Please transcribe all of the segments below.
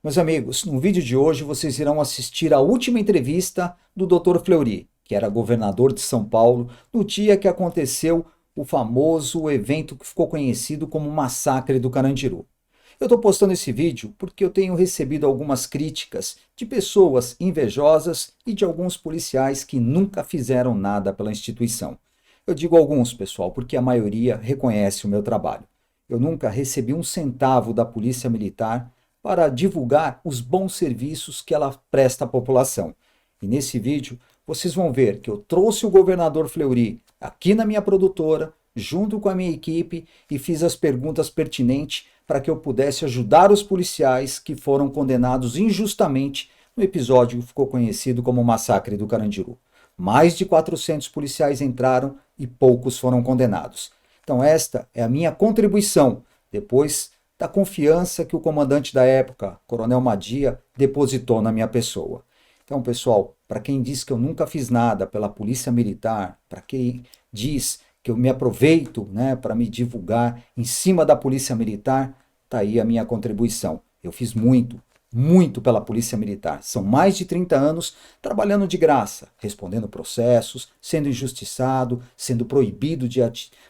Meus amigos, no vídeo de hoje vocês irão assistir a última entrevista do Dr. Fleury, que era governador de São Paulo, no dia que aconteceu o famoso evento que ficou conhecido como o Massacre do Carandiru. Eu estou postando esse vídeo porque eu tenho recebido algumas críticas de pessoas invejosas e de alguns policiais que nunca fizeram nada pela instituição. Eu digo alguns, pessoal, porque a maioria reconhece o meu trabalho. Eu nunca recebi um centavo da Polícia Militar para divulgar os bons serviços que ela presta à população. E nesse vídeo vocês vão ver que eu trouxe o governador Fleury aqui na minha produtora, junto com a minha equipe, e fiz as perguntas pertinentes para que eu pudesse ajudar os policiais que foram condenados injustamente no episódio que ficou conhecido como o Massacre do Carandiru. Mais de 400 policiais entraram e poucos foram condenados. Então esta é a minha contribuição, depois da confiança que o comandante da época, Coronel Madia, depositou na minha pessoa. Então, pessoal, para quem diz que eu nunca fiz nada pela Polícia Militar, para quem diz que eu me aproveito, né, para me divulgar em cima da Polícia Militar, tá aí a minha contribuição. Eu fiz muito, muito pela Polícia Militar. São mais de 30 anos trabalhando de graça, respondendo processos, sendo injustiçado, sendo proibido de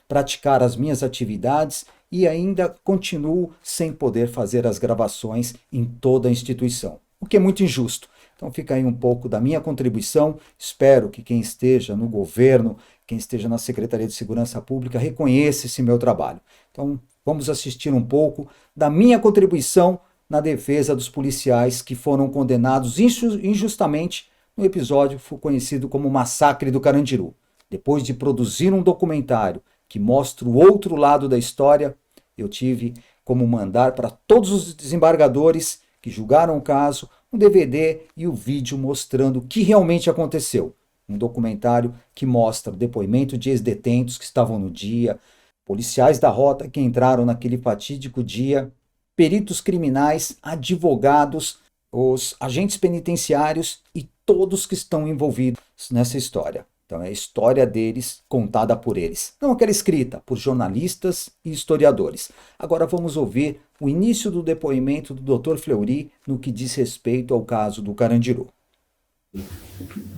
praticar as minhas atividades e ainda continuo sem poder fazer as gravações em toda a instituição, o que é muito injusto. Então fica aí um pouco da minha contribuição. Espero que quem esteja no governo, quem esteja na Secretaria de Segurança Pública, reconheça esse meu trabalho. Então vamos assistir um pouco da minha contribuição na defesa dos policiais que foram condenados injustamente no episódio que foi conhecido como o Massacre do Carandiru. Depois de produzir um documentário que mostra o outro lado da história, eu tive como mandar para todos os desembargadores que julgaram o caso um DVD e o vídeo mostrando o que realmente aconteceu. Um documentário que mostra depoimento de ex-detentos que estavam no dia, policiais da rota que entraram naquele fatídico dia, peritos criminais, advogados, os agentes penitenciários e todos que estão envolvidos nessa história. Então é a história deles contada por eles, não aquela escrita por jornalistas e historiadores. Agora vamos ouvir o início do depoimento do Dr. Fleury no que diz respeito ao caso do Carandiru.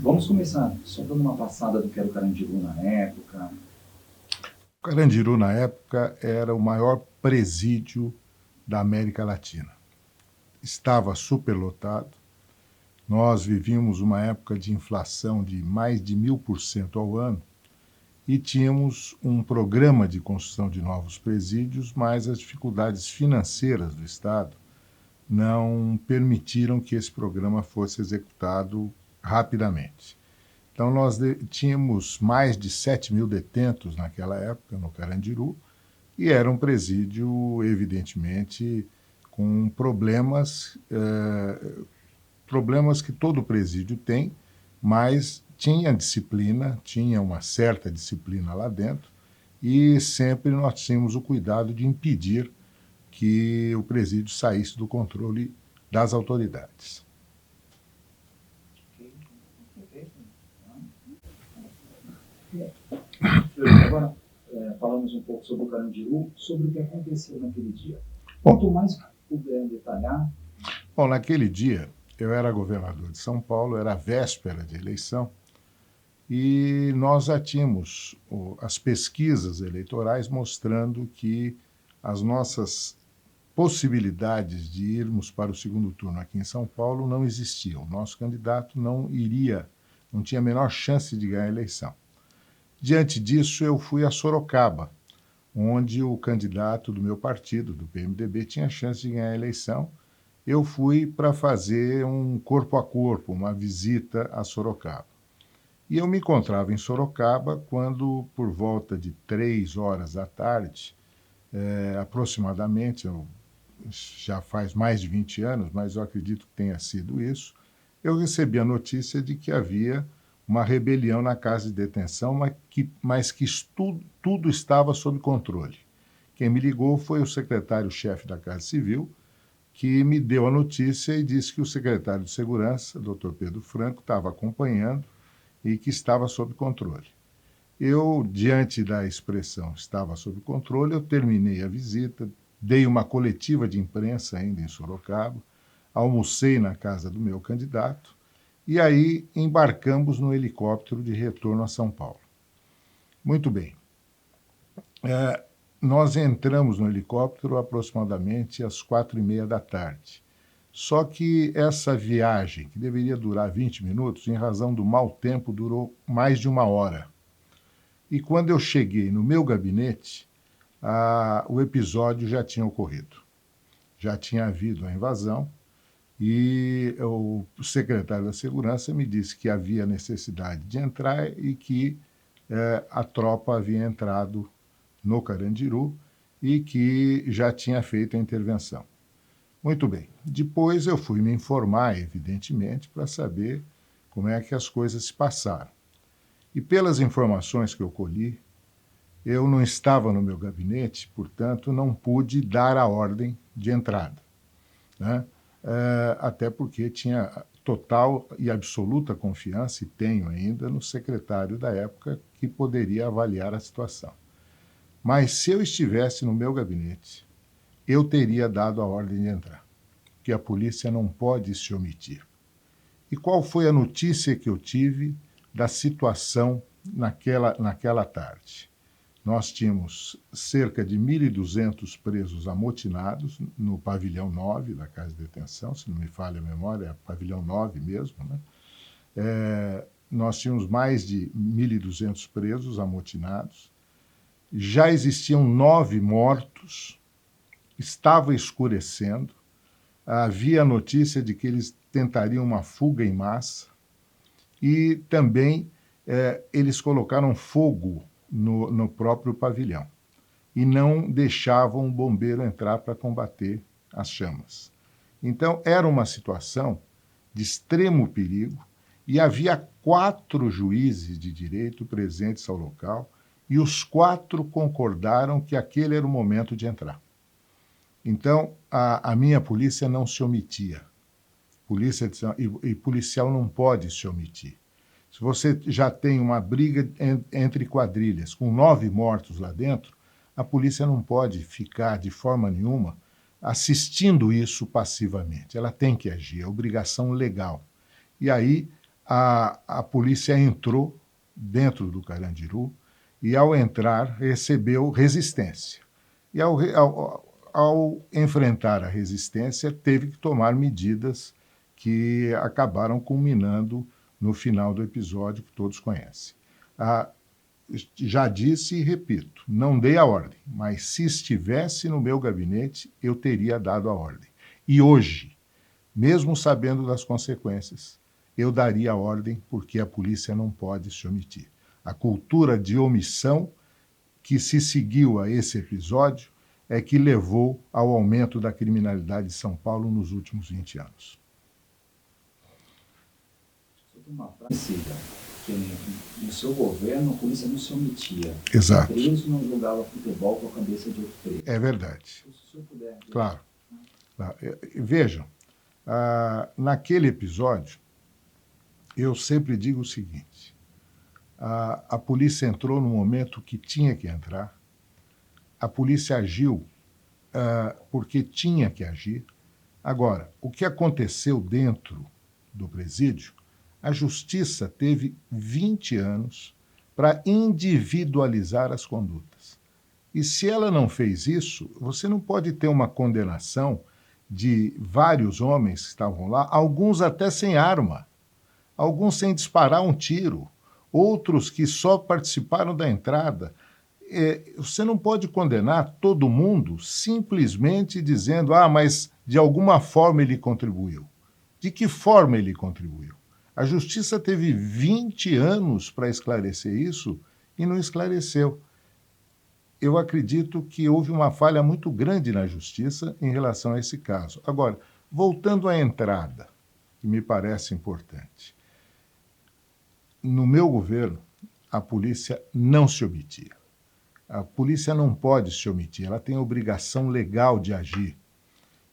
Vamos começar só dando uma passada do que era o Carandiru na época. O Carandiru, na época, era o maior presídio da América Latina. Estava superlotado. Nós vivíamos uma época de inflação de mais de 1000% ao ano e tínhamos um programa de construção de novos presídios, mas as dificuldades financeiras do Estado não permitiram que esse programa fosse executado rapidamente. Então, nós tínhamos mais de 7.000 detentos naquela época, no Carandiru, e era um presídio, evidentemente, com problemas que todo presídio tem, mas tinha disciplina, tinha uma certa disciplina lá dentro, e sempre nós tínhamos o cuidado de impedir que o presídio saísse do controle das autoridades. Agora, falamos um pouco sobre o Carandiru, sobre o que aconteceu naquele dia. Quanto mais puder detalhar. Bom, naquele dia, eu era governador de São Paulo, era a véspera de eleição, e nós já tínhamos as pesquisas eleitorais mostrando que as nossas possibilidades de irmos para o segundo turno aqui em São Paulo não existiam. Nosso candidato não tinha a menor chance de ganhar a eleição. Diante disso, eu fui a Sorocaba, onde o candidato do meu partido, do PMDB, tinha chance de ganhar a eleição. Eu fui para fazer um corpo a corpo, uma visita a Sorocaba. E eu me encontrava em Sorocaba quando, por volta de 3 horas da tarde, aproximadamente, já faz mais de 20 anos, mas eu acredito que tenha sido isso, eu recebi a notícia de que havia uma rebelião na casa de detenção, mas que tudo estava sob controle. Quem me ligou foi o secretário-chefe da Casa Civil, que me deu a notícia e disse que o secretário de Segurança, Dr. Pedro Franco, estava acompanhando e que estava sob controle. Eu, diante da expressão estava sob controle, eu terminei a visita, dei uma coletiva de imprensa ainda em Sorocaba, almocei na casa do meu candidato e aí embarcamos no helicóptero de retorno a São Paulo. Muito bem. Nós entramos no helicóptero aproximadamente às 4h30 da tarde. Só que essa viagem, que deveria durar 20 minutos, em razão do mau tempo, durou mais de 1 hora. E quando eu cheguei no meu gabinete, o episódio já tinha ocorrido. Já tinha havido a invasão e o secretário da Segurança me disse que havia necessidade de entrar e que a tropa havia entrado no Carandiru e que já tinha feito a intervenção. Muito bem. Depois eu fui me informar, evidentemente, para saber como é que as coisas se passaram. E pelas informações que eu colhi, eu não estava no meu gabinete, portanto, não pude dar a ordem de entrada, né? Até porque tinha total e absoluta confiança, e tenho ainda, no secretário da época, que poderia avaliar a situação. Mas se eu estivesse no meu gabinete, eu teria dado a ordem de entrar, porque a polícia não pode se omitir. E qual foi a notícia que eu tive da situação naquela tarde? Nós tínhamos cerca de 1.200 presos amotinados no pavilhão 9 da Casa de Detenção, se não me falha a memória, é pavilhão 9 mesmo, né? Nós tínhamos mais de 1.200 presos amotinados, já existiam 9 mortos, estava escurecendo, havia notícia de que eles tentariam uma fuga em massa e também eles colocaram fogo no próprio pavilhão e não deixavam o bombeiro entrar para combater as chamas. Então, era uma situação de extremo perigo e havia 4 juízes de direito presentes ao local e os 4 concordaram que aquele era o momento de entrar. Então, a minha polícia não se omitia. Policial não pode se omitir. Se você já tem uma briga entre quadrilhas, com 9 mortos lá dentro, a polícia não pode ficar de forma nenhuma assistindo isso passivamente. Ela tem que agir, é obrigação legal. E aí a polícia entrou dentro do Carandiru e, ao entrar, recebeu resistência. E ao enfrentar a resistência, teve que tomar medidas que acabaram culminando no final do episódio que todos conhecem. Já disse e repito, não dei a ordem, mas se estivesse no meu gabinete, eu teria dado a ordem. E hoje, mesmo sabendo das consequências, eu daria a ordem porque a polícia não pode se omitir. A cultura de omissão que se seguiu a esse episódio é que levou ao aumento da criminalidade de São Paulo nos últimos 20 anos. Uma frase que no seu governo a polícia não se omitia. Exato. O preso não jogava futebol com a cabeça de outro preso. É verdade. Se o senhor puder... Claro. Vejam, naquele episódio, eu sempre digo o seguinte, a polícia entrou no momento que tinha que entrar, a polícia agiu porque tinha que agir. Agora, o que aconteceu dentro do presídio, a justiça teve 20 anos para individualizar as condutas. E se ela não fez isso, você não pode ter uma condenação de vários homens que estavam lá, alguns até sem arma, alguns sem disparar um tiro, outros que só participaram da entrada. Você não pode condenar todo mundo simplesmente dizendo, mas de alguma forma ele contribuiu. De que forma ele contribuiu? A justiça teve 20 anos para esclarecer isso e não esclareceu. Eu acredito que houve uma falha muito grande na justiça em relação a esse caso. Agora, voltando à entrada, que me parece importante. No meu governo, a polícia não se omitia. A polícia não pode se omitir, ela tem a obrigação legal de agir.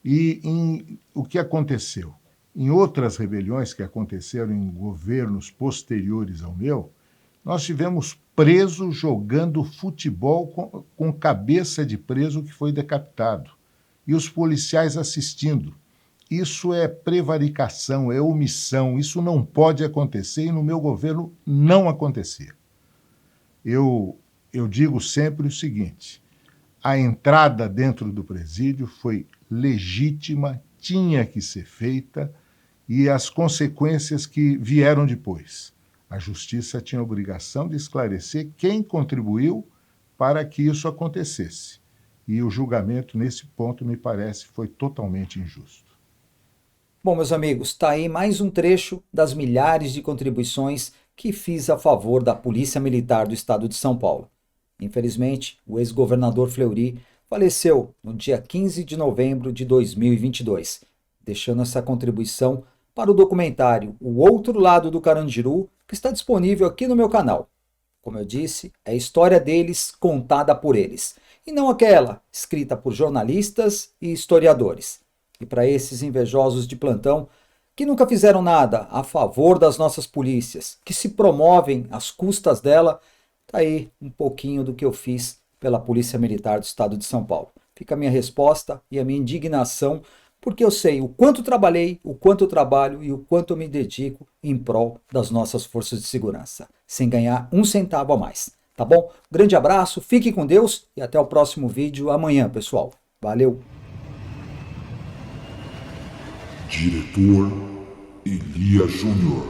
E o que aconteceu? Em outras rebeliões que aconteceram em governos posteriores ao meu, nós tivemos preso jogando futebol com cabeça de preso que foi decapitado. E os policiais assistindo. isso é prevaricação, é omissão, isso não pode acontecer e no meu governo não acontecia. Eu digo sempre o seguinte: a entrada dentro do presídio foi legítima, tinha que ser feita, e as consequências que vieram depois. A justiça tinha a obrigação de esclarecer quem contribuiu para que isso acontecesse. E o julgamento, nesse ponto, me parece, foi totalmente injusto. Bom, meus amigos, está aí mais um trecho das milhares de contribuições que fiz a favor da Polícia Militar do Estado de São Paulo. Infelizmente, o ex-governador Fleury faleceu no dia 15 de novembro de 2022, deixando essa contribuição para o documentário O Outro Lado do Carandiru, que está disponível aqui no meu canal. Como eu disse, é a história deles contada por eles, e não aquela escrita por jornalistas e historiadores. E para esses invejosos de plantão, que nunca fizeram nada a favor das nossas polícias, que se promovem às custas dela, tá aí um pouquinho do que eu fiz pela Polícia Militar do Estado de São Paulo. Fica a minha resposta e a minha indignação, porque eu sei o quanto trabalhei, o quanto eu trabalho e o quanto eu me dedico em prol das nossas forças de segurança, sem ganhar um centavo a mais. Tá bom? Grande abraço, fique com Deus e até o próximo vídeo amanhã, pessoal. Valeu! Diretor Elia Júnior.